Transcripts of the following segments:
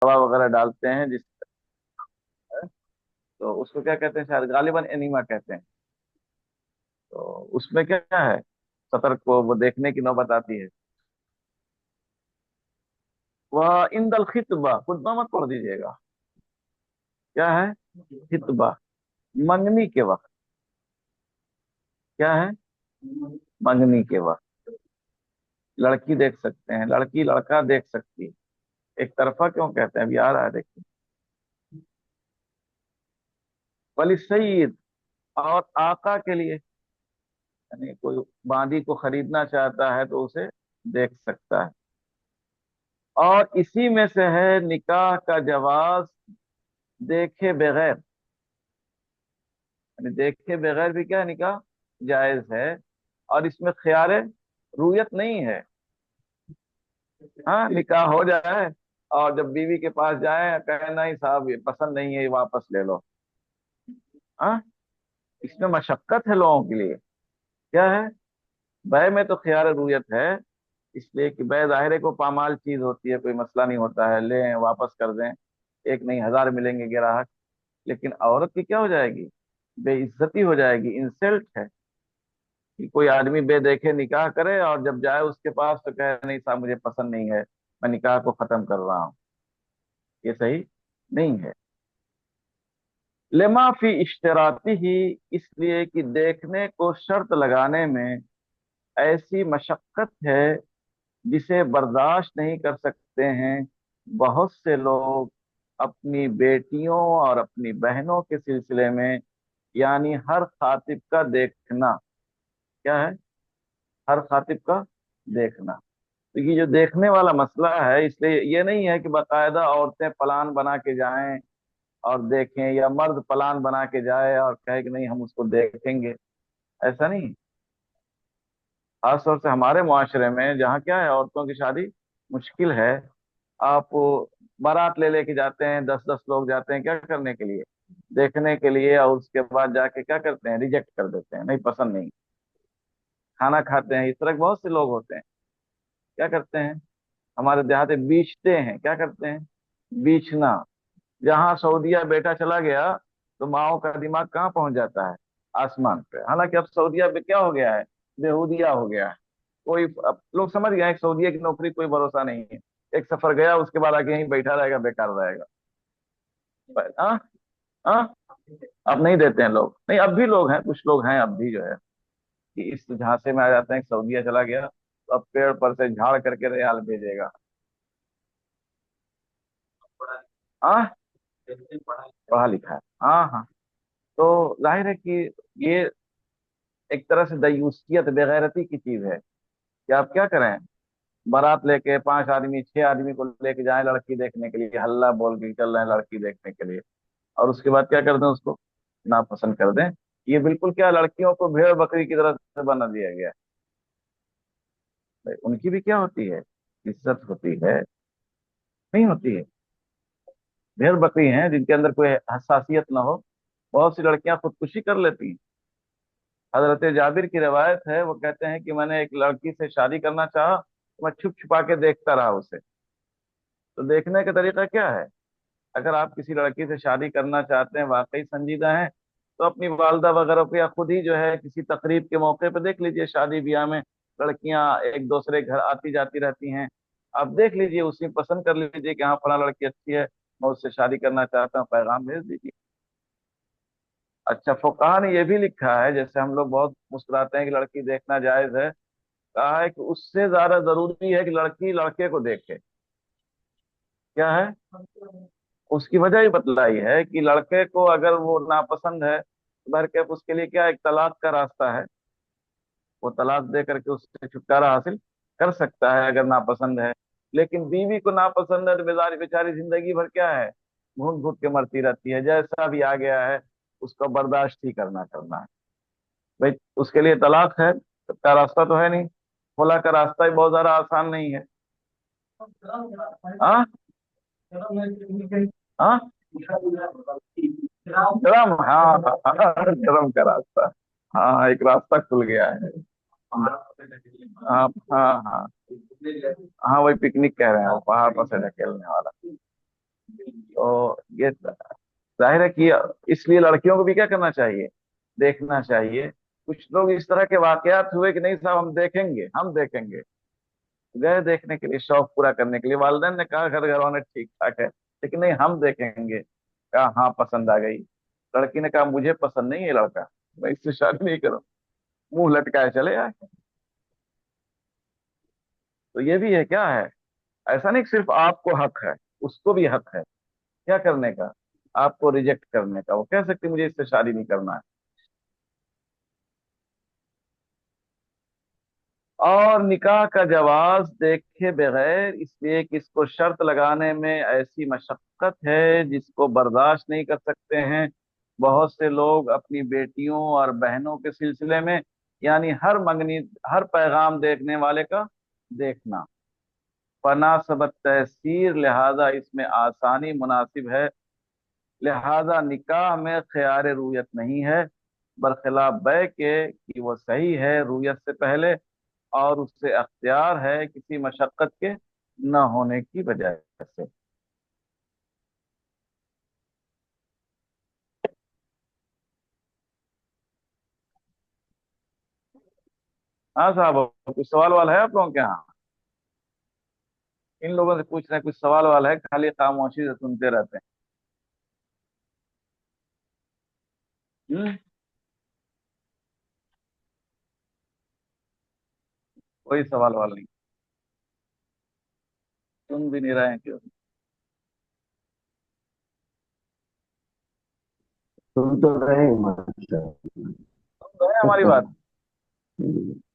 दवा वगैरह डालते हैं जिस, तो उसको क्या कहते हैं, शायद गालिबन एनीमा कहते हैं। तो उसमें क्या है, सतर्क को वो देखने की नौबत आती है। वह इंदल खितबा, खुतबा मत पढ़ दीजिएगा। क्या है? खितबा, मंगनी के वक्त। क्या है? मंगनी के वक्त लड़की देख सकते हैं, लड़की लड़का देख सकती है। एक तरफा क्यों कहते हैं, अभी आ रहा है देखिए। वली सईद, और आका के लिए, यानी कोई बांदी को खरीदना चाहता है तो उसे देख सकता है। और इसी में से है निकाह का जवाज देखे बगैर, यानी देखे बगैर भी क्या है, निकाह जायज है। और इसमें ख्यारे रुयत नहीं है। हाँ, निकाह हो जाए और जब बीवी के पास जाए कहे नहीं साहब ये पसंद नहीं है, ये वापस ले लो। हाँ, इसमें मशक्कत है लोगों के लिए। क्या है? बै में तो ख्यार रुयत है, इसलिए कि बै ज़ाहिर को पामाल चीज होती है, कोई मसला नहीं होता है, लें वापस कर दें, एक नहीं हजार मिलेंगे ग्राहक। लेकिन औरत की क्या हो जाएगी, बेइज्जती हो जाएगी, इंसल्ट है कि कोई आदमी बेदेखे निकाह करे और जब जाए उसके पास तो कहे नहीं साहब मुझे पसंद नहीं है, मैं निकाह को खत्म कर रहा हूँ। ये सही नहीं है। लेमा फी इश्तराती ही, इसलिए कि देखने को शर्त लगाने में ऐसी मशक्कत है जिसे बर्दाश्त नहीं कर सकते हैं बहुत से लोग अपनी बेटियों और अपनी बहनों के सिलसिले में। यानी हर खातिब का देखना। क्या है? हर खातिब का देखना। तो ये जो देखने वाला मसला है, इसलिए ये नहीं है कि बाकायदा औरतें प्लान बना के जाएं और देखें, या मर्द प्लान बना के जाए और कहे कि नहीं हम उसको देखेंगे। ऐसा नहीं। खासतौर से हमारे मुआशरे में जहाँ क्या है, औरतों की शादी मुश्किल है। आप बारात ले लेके जाते हैं, 10-10 लोग जाते हैं क्या करने के लिए, देखने के लिए, और उसके बाद जाके क्या करते हैं, रिजेक्ट कर देते हैं, नहीं पसंद नहीं। खाना खाते हैं, इस तरह के बहुत से लोग होते हैं। क्या करते हैं, हमारे देहात में बेचते हैं, क्या करते हैं, बेचना। जहाँ सऊदीया बेटा चला गया तो माओ का दिमाग कहाँ पहुंच जाता है, आसमान पे। हालांकि अब सऊदीया पे क्या हो गया है, बेहूदिया हो गया है। कोई अब लोग समझ गए हैं कि सऊदीया की नौकरी कोई भरोसा नहीं है। एक सफर गया उसके बाद आके यहीं बैठा रहेगा, बेकार रहेगा। हाँ। हाँ, अब नहीं देते हैं लोग, नहीं अब भी लोग हैं, कुछ लोग हैं अब भी जो है कि इस झांसे में आ जाते हैं कि सऊदीया चला गया तो अब पेड़ पर से झाड़ करके रियाल भेजेगा। हाँ, पढ़ा लिखा है, हाँ हाँ। तो जाहिर है कि ये एक तरह से दयूसियत बेगैरती की चीज है कि आप क्या करें, बारात लेके 5 आदमी 6 आदमी को लेके जाएं लड़की देखने के लिए, हल्ला बोल के चल रहे हैं लड़की देखने के लिए, और उसके बाद क्या कर दें, उसको नापसंद कर दें। ये बिल्कुल क्या, लड़कियों को भेड़ बकरी की तरह से बना दिया गया है। भाई उनकी भी क्या होती है, इज्जत होती है, नहीं होती है। भेड़ बकरी हैं जिनके अंदर कोई हसासियत ना हो, बहुत सी लड़कियां खुदकुशी कर लेती हैं। हजरत जाबिर की रवायत है, वो कहते हैं कि मैंने एक लड़की से शादी करना चाहा तो मैं छुप छुपा के देखता रहा उसे। तो देखने का तरीका क्या है, अगर आप किसी लड़की से शादी करना चाहते हैं, वाकई संजीदा हैं, तो अपनी वालदा वगैरह को या खुद ही जो है किसी तकरीब के मौके पर देख लीजिए, शादी ब्याह में लड़कियां एक दूसरे के घर आती जाती रहती हैं। आप देख लीजिए, उसी में पसंद कर लीजिए कि हाँ फला लड़की अच्छी है, मैं उससे शादी करना चाहता हूँ, पैगाम भेज दीजिए। अच्छा, फुकाहा ने यह भी लिखा है, जैसे हम लोग बहुत मुस्कुराते हैं कि लड़की देखना जायज है, कहा है कि उससे ज्यादा जरूरी है कि लड़की लड़के को देखे। क्या है, उसकी वजह ही बतलाई है कि लड़के को अगर वो नापसंद है तो भर के उसके लिए क्या, एक तलाक का रास्ता है। वो तलाक दे करके उससे छुटकारा हासिल कर सकता है अगर नापसंद है। लेकिन बीवी को नापसंद है तो बेचारी बेचारी जिंदगी भर क्या है, घूट घूट के मरती रहती है, जैसा भी आ गया है उसको बर्दाश्त ही करना है। भाई उसके लिए तलाक है का रास्ता तो है नहीं, खुला का रास्ता ही बहुत ज्यादा आसान नहीं है। हाँ। हाँ, क्रम, हाँ हाँ हाँ, क्रम का रास्ता। हाँ, एक रास्ता खुल गया है। हाँ हाँ हाँ। हाँ, वही पिकनिक कह रहे हैं, वो पहाड़ पर से ढकेलने वाला। तो ये जाहिर है कि इसलिए लड़कियों को भी क्या करना चाहिए, देखना चाहिए। कुछ लोग इस तरह के वाकयात हुए कि नहीं साहब हम देखेंगे, हम देखेंगे, गए देखने के लिए, शौक पूरा करने के लिए, वालिदैन ने कहा घर घर वाले ठीक ठाक है, लेकिन नहीं हम देखेंगे। कहा हाँ पसंद आ गई। लड़की ने कहा मुझे पसंद नहीं है लड़का, मैं इससे शादी नहीं करूँ, मुंह लटकाए चले आए। तो ये भी है, क्या है, ऐसा नहीं कि सिर्फ आपको हक है, उसको भी हक है क्या करने का, आपको रिजेक्ट करने का। वो कह सकती मुझे इससे शादी नहीं करना है। और निकाह का जवाज देखे बगैर, इसलिए कि इसको शर्त लगाने में ऐसी मशक्कत है जिसको बर्दाश्त नहीं कर सकते हैं बहुत से लोग अपनी बेटियों और बहनों के सिलसिले में। यानी हर मंगनी, हर पैगाम देखने वाले का देखना पनासबत तहसीर, लिहाजा इसमें आसानी मुनासिब है। लिहाजा निकाह में ख्यार रूयत नहीं है, बरखिलाफ बै के कि वो सही है रूयत से पहले, और उससे अख्तियार है किसी मशक्कत के न होने की वजह से। हाँ साहब, कुछ सवाल वाल है आप लोगों के यहाँ? इन लोगों से पूछ रहे हैं, कुछ सवाल वाल है, खाली खामोशी से सुनते रहते हैं। हम्म। कोई सवाल वाल नहीं, सुन भी नहीं रहे हैं क्यों? सुन तो रहे हैं, मतलब। सुन रहे हैं हमारी बात?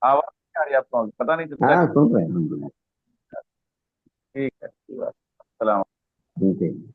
आवाज नहीं आ रही आपको, पता नहीं चलता हाँ, क्यों। सुन रहे हैं हम लोग। ठीक है, अच्छी बात। सलाम। ठीक है।